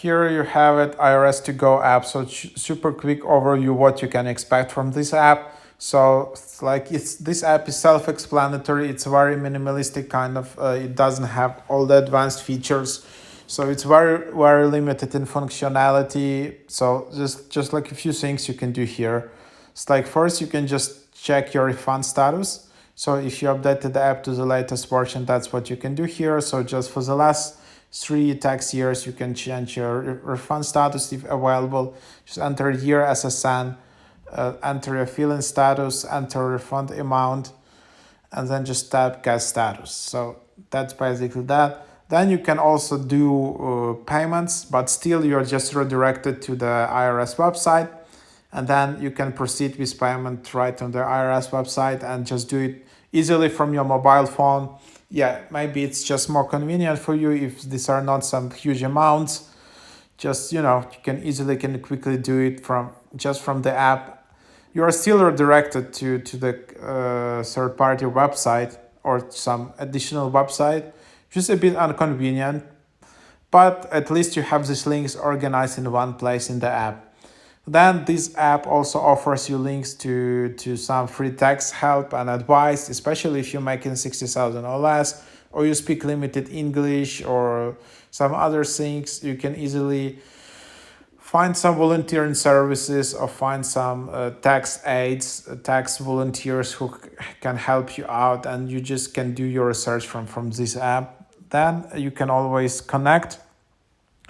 Here you have it, IRS2GO app. So super quick overview what you can expect from this app. So this app is self-explanatory. It's very minimalistic kind of. It doesn't have all the advanced features. So it's very limited in functionality. So just like a few things you can do here. It's like first you can just check your refund status. So if you updated the app to the latest version, that's what you can do here. So just for the last 3 tax years, you can change your refund status if available. Just enter year SSN, enter your fill-in status, enter refund amount, and then just tap get status. So that's basically that. Then you can also do payments, but still you're just redirected to the IRS website. And then you can proceed with payment right on the IRS website and just do it easily from your mobile phone. Yeah, maybe it's just more convenient for you if these are not some huge amounts. Just, you can quickly do it from the app. You are still redirected to the third-party website or some additional website, just a bit inconvenient, but at least you have these links organized in one place in the app. Then this app also offers you links to some free tax help and advice, especially if you're making 60,000 or less, or you speak limited English or some other things. You can easily find some volunteering services or find some tax aides, tax volunteers who can help you out, and you just can do your research from this app. Then you can always connect.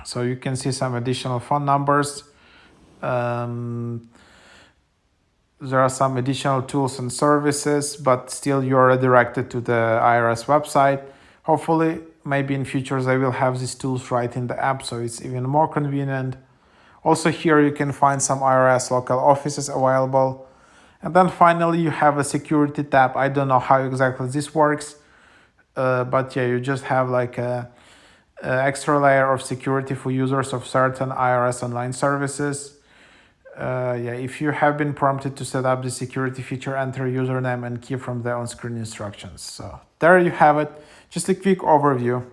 So you can see some additional phone numbers. There are some additional tools and services, but still you're redirected to the IRS website. Hopefully, maybe in future they will have these tools right in the app, so it's even more convenient. Also here you can find some IRS local offices available. And then finally you have a security tab. I don't know how exactly this works, but yeah, you just have like a extra layer of security for users of certain IRS online services. If you have been prompted to set up the security feature, enter username and key from the on-screen instructions. So there you have it, just a quick overview.